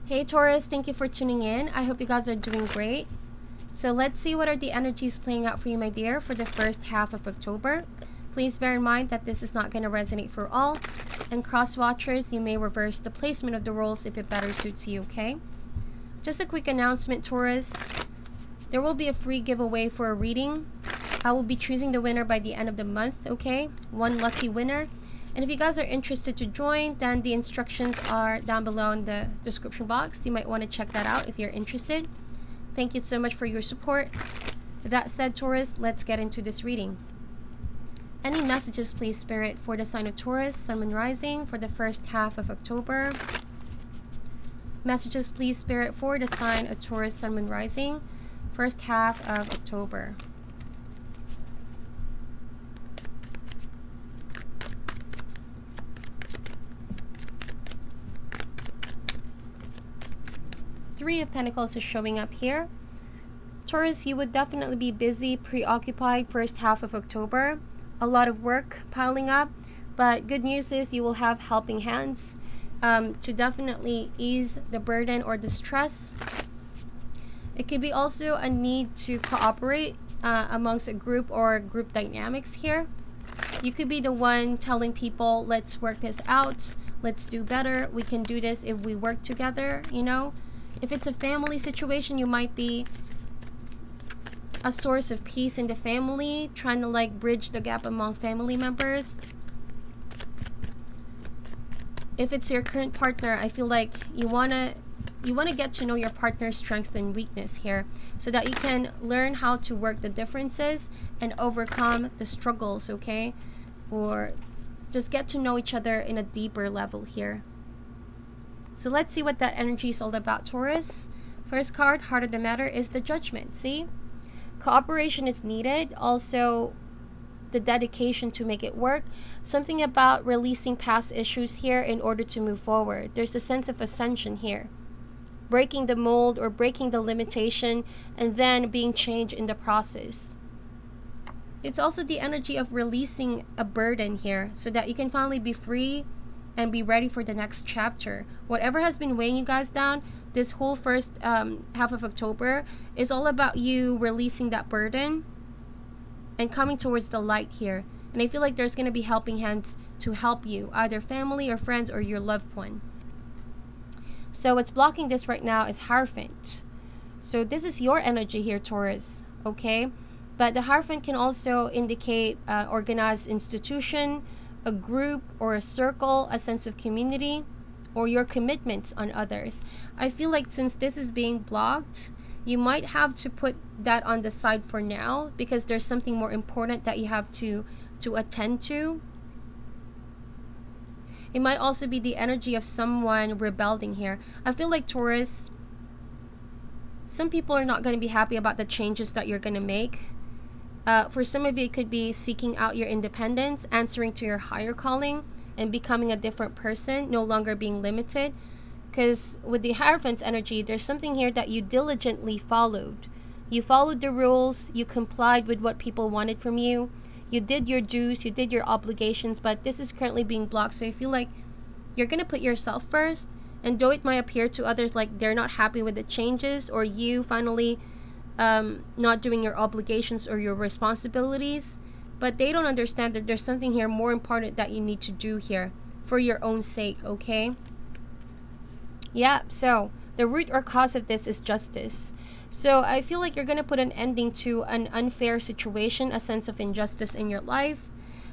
Hey Taurus, thank you for tuning in. I hope you guys are doing great. So let's see what are the energies playing out for you, my dear, for the first half of October. Please bear in mind that this is not going to resonate for all. And cross watchers, you may reverse the placement of the roles if it better suits you, okay? Just a quick announcement, Taurus. There will be a free giveaway for a reading. I will be choosing the winner by the end of the month, okay? One lucky winner. And if you guys are interested to join, then the instructions are down below in the description box. You might want to check that out if you're interested. Thank you so much for your support. With that said, Taurus, let's get into this reading. Any messages, please, Spirit, for the sign of Taurus, Sun, Moon, Rising for the first half of October? Messages, please, Spirit, for the sign of Taurus, Sun, Moon, Rising, first half of October. Three of Pentacles is showing up here. Taurus, you would definitely be busy, preoccupied first half of October. A lot of work piling up. But good news is you will have helping hands to definitely ease the burden or the stress. It could be also a need to cooperate amongst a group or group dynamics here. You could be the one telling people, let's work this out. Let's do better. We can do this if we work together, you know. If it's a family situation, you might be a source of peace in the family, trying to like bridge the gap among family members. If it's your current partner, I feel like you wanna get to know your partner's strength and weakness here, so that you can learn how to work the differences and overcome the struggles, okay? Or just get to know each other in a deeper level here. So let's see what that energy is all about, Taurus. First card, Heart of the Matter, is the Judgment. See? Cooperation is needed. Also, the dedication to make it work. Something about releasing past issues here in order to move forward. There's a sense of ascension here. Breaking the mold or breaking the limitation and then being changed in the process. It's also the energy of releasing a burden here so that you can finally be free and be ready for the next chapter. Whatever has been weighing you guys down, this whole first half of October is all about you releasing that burden and coming towards the light here. And I feel like there's going to be helping hands to help you, either family or friends or your loved one. So what's blocking this right now is Hierophant. So this is your energy here, Taurus, okay? But the Hierophant can also indicate organized institution, a group or a circle, a sense of community, or your commitments on others. I feel like since this is being blocked, you might have to put that on the side for now because there's something more important that you have to attend to. It might also be the energy of someone rebelling here. I feel like, Taurus, some people are not going to be happy about the changes that you're going to make. For some of you, it could be seeking out your independence, answering to your higher calling, and becoming a different person, no longer being limited. Because with the Hierophant's energy, there's something here that you diligently followed. You followed the rules, you complied with what people wanted from you, you did your dues, you did your obligations, but this is currently being blocked. So I feel like you're going to put yourself first, and though it might appear to others like they're not happy with the changes, or you finally not doing your obligations or your responsibilities, but they don't understand that there's something here more important that you need to do here for your own sake, okay? Yeah, so the root or cause of this is justice. So I feel like you're going to put an ending to an unfair situation, a sense of injustice in your life.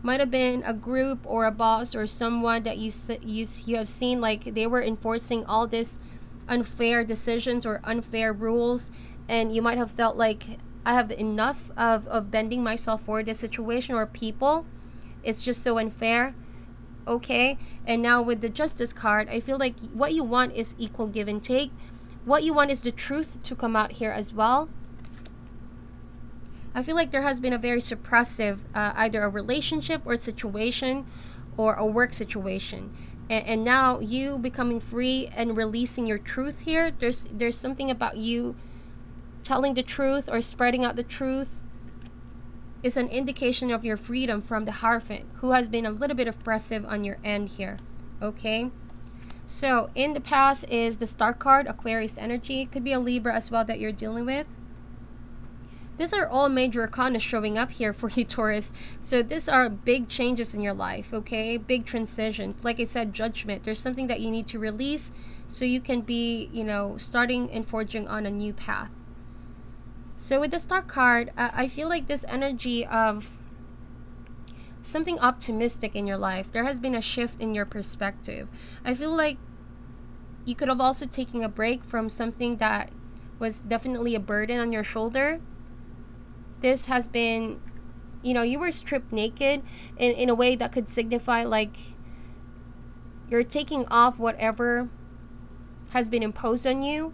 Might have been a group or a boss or someone that you have seen like they were enforcing all this unfair decisions or unfair rules, and you might have felt like, I have enough of bending myself for this situation or people. It's just so unfair. Okay, and now with the Justice card, I feel like what you want is equal give and take. What you want is the truth to come out here as well. I feel like there has been a very suppressive, either a relationship or a situation or a work situation. And now you becoming free and releasing your truth here. There's something about you telling the truth or spreading out the truth is an indication of your freedom from the Hierophant, who has been a little bit oppressive on your end here. Okay, So in the past is the Star card, Aquarius energy. Could be a Libra as well that you're dealing with. These are all major arcana showing up here for you, Taurus. So these are big changes in your life, okay? Big transitions. Like I said, judgment. There's something that you need to release so you can be, you know, starting and forging on a new path. So with the Star card, I feel like this energy of something optimistic in your life. There has been a shift in your perspective. I feel like you could have also taken a break from something that was definitely a burden on your shoulder. This has been, you know, you were stripped naked in a way that could signify like you're taking off whatever has been imposed on you,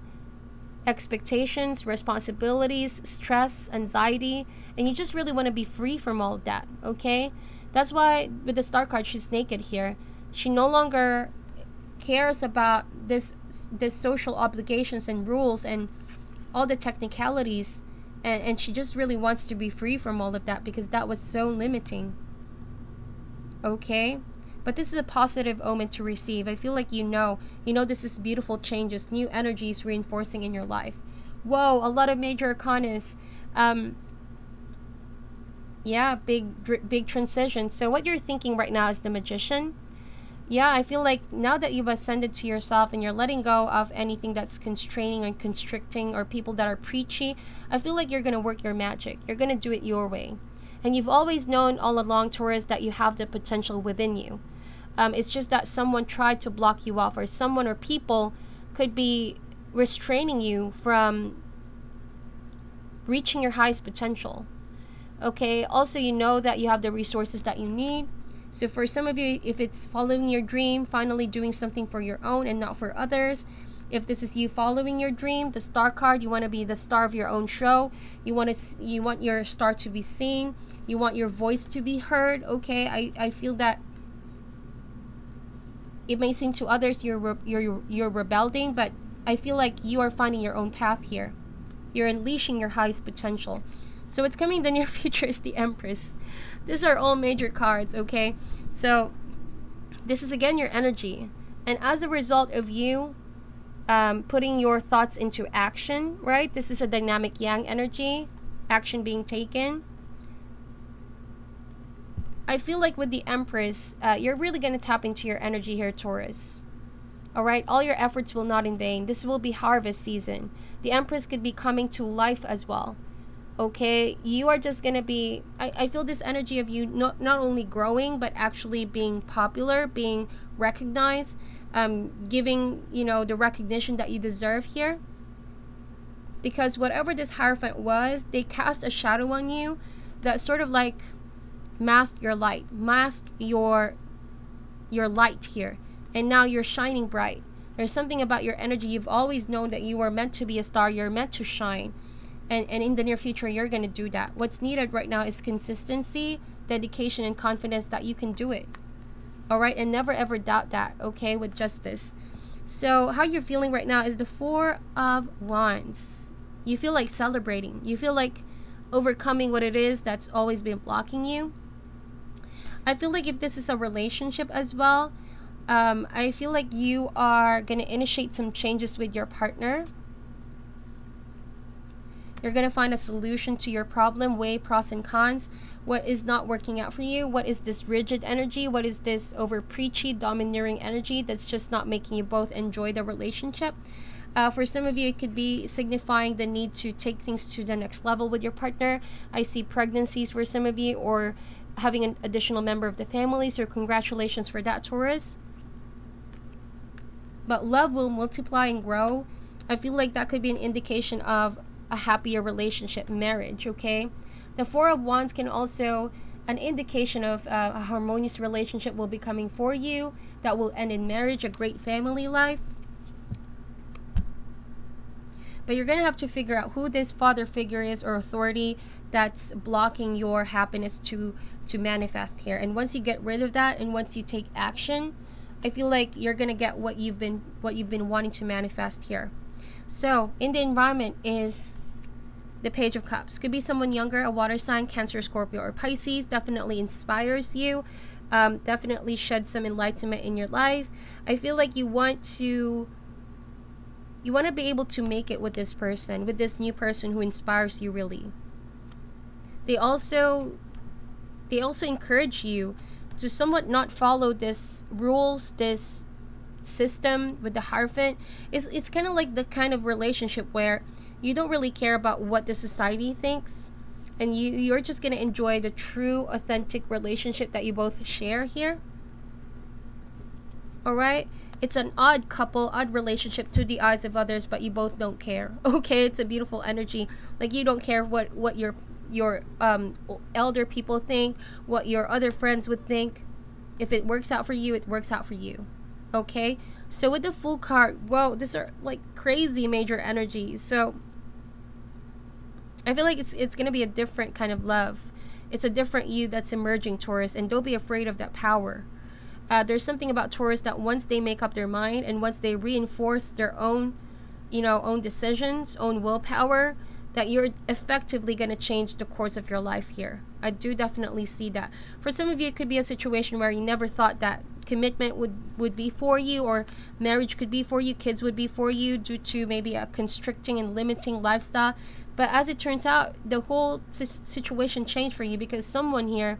expectations, responsibilities, stress, anxiety, and you just really want to be free from all of that, okay? That's why with the Star card, she's naked here. She no longer cares about this social obligations and rules and all the technicalities. And she just really wants to be free from all of that because that was so limiting. Okay? But this is a positive omen to receive. I feel like you know this is beautiful changes, new energies reinforcing in your life. Whoa, a lot of major arcanas. Yeah, big transition. So what you're thinking right now is the Magician. Yeah, I feel like now that you've ascended to yourself and you're letting go of anything that's constraining or constricting or people that are preachy, I feel like you're going to work your magic. You're going to do it your way. And you've always known all along, Taurus, that you have the potential within you. It's just that someone tried to block you off, or someone or people could be restraining you from reaching your highest potential. Okay, also you know that you have the resources that you need. So for some of you, if it's following your dream, finally doing something for your own and not for others. If this is you following your dream, the Star card, you want to be the star of your own show. You want your star to be seen. You want your voice to be heard. Okay, I feel that it may seem to others you're rebelling, but I feel like you are finding your own path here. You're unleashing your highest potential. So what's coming in the near future is the Empress. These are all major cards, okay? So this is again your energy. And as a result of you putting your thoughts into action, right? This is a dynamic yang energy, action being taken. I feel like with the Empress, you're really going to tap into your energy here, Taurus. All right, all your efforts will not in vain. This will be harvest season. The Empress could be coming to life as well. Okay, you are just going to be, I feel this energy of you not only growing, but actually being popular, being recognized, giving, you know, the recognition that you deserve here. Because whatever this Hierophant was, they cast a shadow on you that sort of like masked your light, masked your light here. And now you're shining bright. There's something about your energy. You've always known that you are meant to be a star. You're meant to shine. And in the near future, you're going to do that. What's needed right now is consistency, dedication, and confidence that you can do it. All right? And never ever doubt that, okay, with justice. So how you're feeling right now is the Four of Wands. You feel like celebrating. You feel like overcoming what it is that's always been blocking you. I feel like if this is a relationship as well, I feel like you are going to initiate some changes with your partner. You're going to find a solution to your problem, weigh pros and cons. What is not working out for you? What is this rigid energy? What is this over preachy, domineering energy that's just not making you both enjoy the relationship? For some of you, it could be signifying the need to take things to the next level with your partner. I see pregnancies for some of you, or having an additional member of the family. So congratulations for that, Taurus. But love will multiply and grow. I feel like that could be an indication of a happier relationship, marriage, okay? The Four of Wands can also an indication of a harmonious relationship will be coming for you that will end in marriage, a great family life. But you're going to have to figure out who this father figure is or authority that's blocking your happiness to manifest here. And once you get rid of that and once you take action, I feel like you're going to get what you've been wanting to manifest here. So in the environment is the Page of Cups. Could be someone younger, a water sign, Cancer, Scorpio, or Pisces. Definitely inspires you. definitely shed some enlightenment in your life. I feel like you want to be able to make it with this person, with this new person who inspires you really. They also encourage you to somewhat not follow this rules, this system with the Hierophant. It's kind of like the kind of relationship where you don't really care about what the society thinks, and you're just gonna enjoy the true, authentic relationship that you both share here. All right. It's an odd couple, odd relationship to the eyes of others, but you both don't care. Okay, it's a beautiful energy. Like, you don't care what your elder people think, what your other friends would think. If it works out for you, it works out for you. Okay, so with the Fool card, whoa, these are like crazy major energies. So I feel like it's gonna be a different kind of love. It's a different you that's emerging, Taurus, and don't be afraid of that power. There's something about Taurus that once they make up their mind and once they reinforce their own, own decisions, own willpower, that you're effectively going to change the course of your life here. I do definitely see that. For some of you, it could be a situation where you never thought that commitment would be for you, or marriage could be for you, kids would be for you, due to maybe a constricting and limiting lifestyle. But as it turns out, the whole situation changed for you because someone here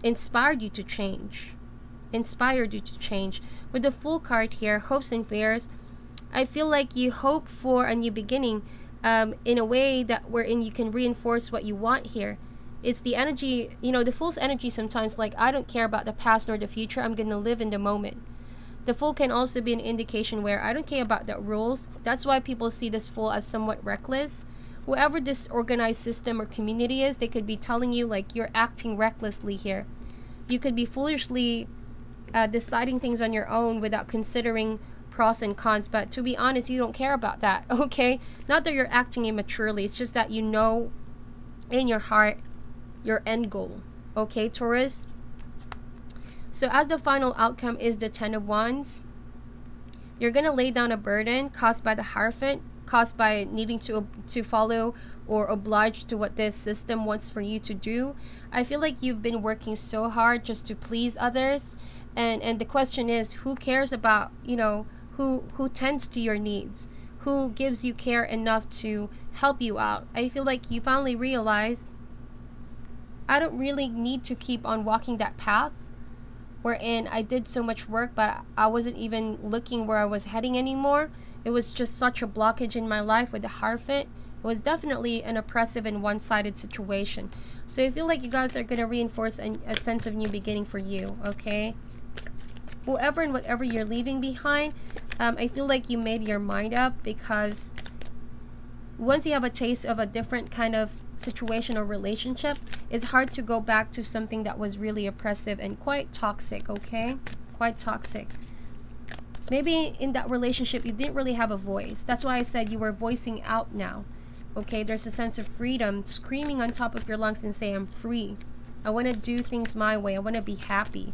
inspired you to change. With the Fool card here, hopes and fears, I feel like you hope for a new beginning in a way that wherein you can reinforce what you want here. It's the energy, the Fool's energy sometimes, like, I don't care about the past nor the future, I'm gonna live in the moment. The Fool can also be an indication where I don't care about the rules. That's why people see this Fool as somewhat reckless. Whoever this organized system or community is, they could be telling you, like, you're acting recklessly here. You could be foolishly deciding things on your own without considering pros and cons, but to be honest, you don't care about that. Okay, not that you're acting immaturely, it's just that you know in your heart your end goal. Okay, Taurus? So as the final outcome is the Ten of Wands, you're gonna lay down a burden caused by the Hierophant, caused by needing to follow or oblige to what this system wants for you to do. I feel like you've been working so hard just to please others, and the question is, who cares about, who tends to your needs, who gives you care enough to help you out? I feel like you finally realized, I don't really need to keep on walking that path wherein I did so much work, but I wasn't even looking where I was heading anymore. It was just such a blockage in my life with the Hierophant. It was definitely an oppressive and one-sided situation. So I feel like you guys are going to reinforce a sense of new beginning for you, okay? Whoever and whatever you're leaving behind, I feel like you made your mind up, because once you have a taste of a different kind of situation or relationship, it's hard to go back to something that was really oppressive and quite toxic, okay? Quite toxic. Maybe in that relationship you didn't really have a voice. That's why I said you were voicing out now. Okay, there's a sense of freedom, screaming on top of your lungs and say, I'm free. I want to do things my way. I want to be happy.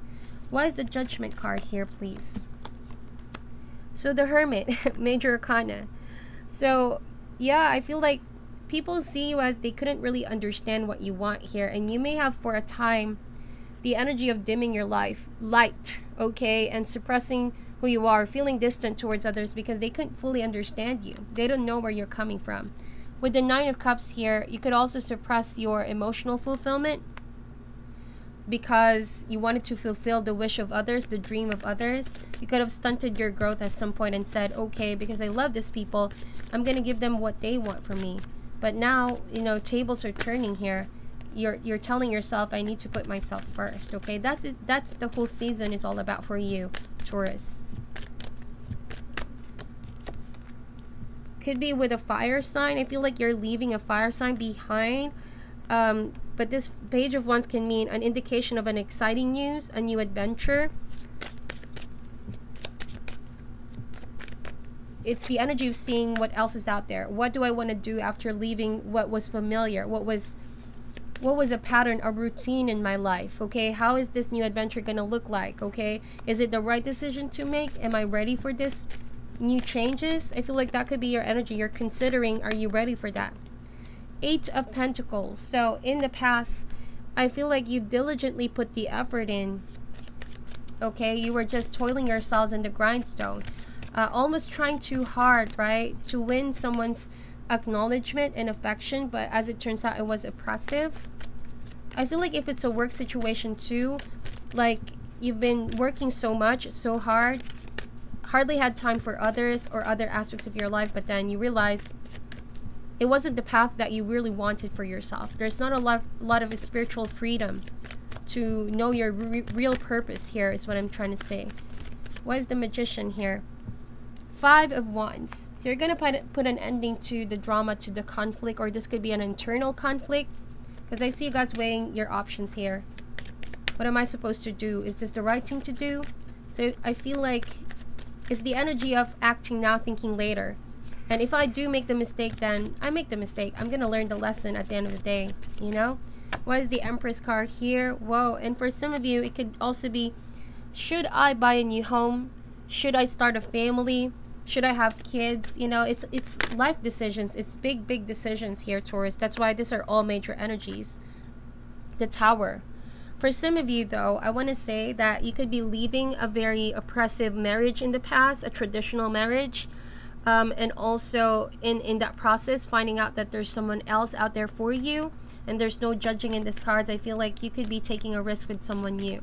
Why is the Judgment card here, please? So the Hermit, Major Arcana. So yeah, I feel like people see you as they couldn't really understand what you want here, and you may have for a time the energy of dimming your light, okay, and suppressing who you are, feeling distant towards others because they couldn't fully understand you. They don't know where you're coming from. With the Nine of Cups here, you could also suppress your emotional fulfillment because you wanted to fulfill the wish of others, the dream of others. You could have stunted your growth at some point and said, okay, because I love these people, I'm going to give them what they want from me. But now, tables are turning here. You're telling yourself, I need to put myself first, okay? That's the whole season is all about for you, Taurus. Could be with a fire sign. I feel like you're leaving a fire sign behind. But this Page of Wands can mean an indication of an exciting news, a new adventure. It's the energy of seeing what else is out there. What do I want to do after leaving what was familiar? What was a pattern, a routine in my life? Okay, how is this new adventure going to look like? Okay, is it the right decision to make? Am I ready for this new changes? I feel like that could be your energy. You're considering, are you ready for that? Eight of Pentacles. So in the past, I feel like you've diligently put the effort in. Okay, you were just toiling yourselves in the grindstone, almost trying too hard, right, to win someone's acknowledgement and affection, but as it turns out, it was oppressive. I feel like if it's a work situation too, like you've been working so much, so hard, hardly had time for others or other aspects of your life, but then you realize it wasn't the path that you really wanted for yourself. There's not a lot of spiritual freedom to know your real purpose here, is what I'm trying to say. What is the Magician here? 5 of Wands. So you're going to put an ending to the drama, to the conflict, or this could be an internal conflict, because I see you guys weighing your options here. What am I supposed to do? Is this the right thing to do? So I feel like it's the energy of acting now, thinking later. And if I do make the mistake, then I make the mistake. I'm going to learn the lesson at the end of the day, you know? What is the Empress card here? Whoa. And for some of you, it could also be, should I buy a new home? Should I start a family? Should I have kids? You know, it's life decisions. It's big decisions here, Taurus. That's why these are all major energies. The Tower. For some of you, though, I want to say that you could be leaving a very oppressive marriage in the past, a traditional marriage. And also in that process, finding out that there's someone else out there for you. And there's no judging in these cards. I feel like you could be taking a risk with someone new.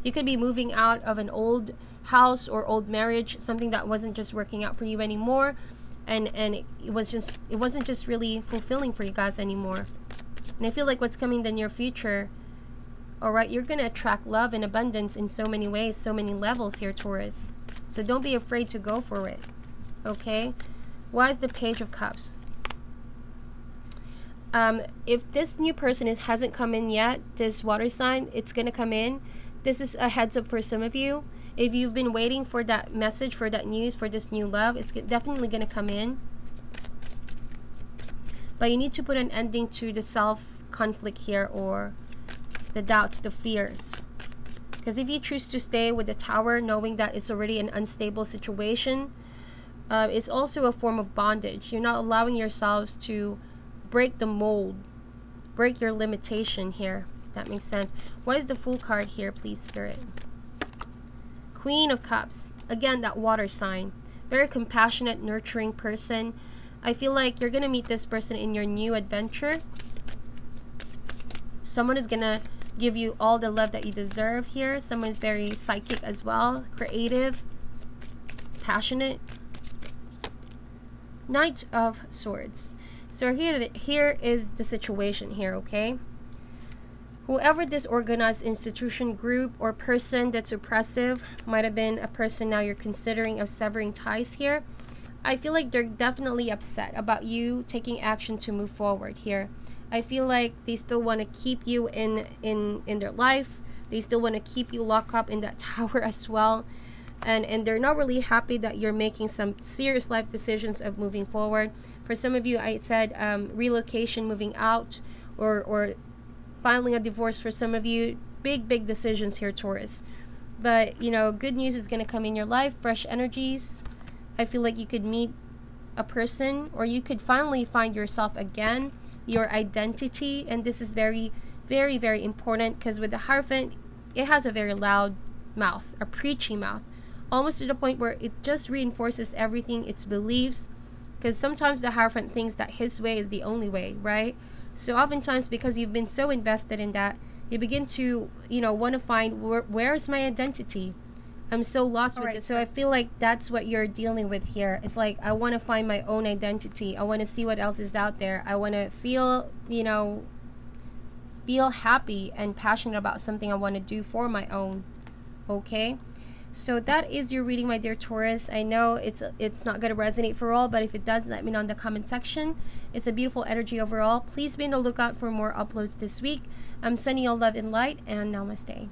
You could be moving out of an old house or old marriage, something that wasn't just working out for you anymore, and it wasn't just really fulfilling for you guys anymore. And I feel like what's coming in the near future, all right, you're going to attract love and abundance in so many ways, so many levels here, Taurus. So don't be afraid to go for it. Okay? Why is the Page of Cups? If this new person hasn't come in yet, this water sign, it's going to come in. This is a heads up for some of you. If you've been waiting for that message, for that news, for this new love, it's definitely going to come in. But you need to put an ending to the self-conflict here, or the doubts, the fears. Because if you choose to stay with the Tower, knowing that it's already an unstable situation, it's also a form of bondage. You're not allowing yourselves to break the mold, break your limitation here. That makes sense. What is the Fool card here, please, Spirit? Queen of Cups. Again, that water sign. Very compassionate, nurturing person. I feel like you're going to meet this person in your new adventure. Someone is going to give you all the love that you deserve here. Someone is very psychic as well. Creative. Passionate. Knight of Swords. So here is the situation here, okay? Whoever this organized institution, group, or person that's oppressive, might have been a person now you're considering of severing ties here. I feel like they're definitely upset about you taking action to move forward here. I feel like they still want to keep you in their life. They still want to keep you locked up in that tower as well. And they're not really happy that you're making some serious life decisions of moving forward. For some of you, I said relocation, moving out, or filing a divorce. For some of you, big decisions here, Taurus. But, you know, good news is going to come in your life, fresh energies. I feel like you could meet a person, or you could finally find yourself again, your identity. And this is very important, because with the Hierophant, it has a very loud mouth, a preachy mouth, almost to the point where it just reinforces everything, its beliefs. Because sometimes the Hierophant thinks that his way is the only way, right? So oftentimes, because you've been so invested in that, you begin to, you know, want to find where's my identity? I'm so lost with it. So I feel like that's what you're dealing with here. It's like, I want to find my own identity. I want to see what else is out there. I want to feel, you know, feel happy and passionate about something I want to do for my own. Okay? So that is your reading, my dear Taurus. I know it's not going to resonate for all, but if it does, let me know in the comment section. It's a beautiful energy overall. Please be on the lookout for more uploads this week. I'm sending you all love and light, and namaste.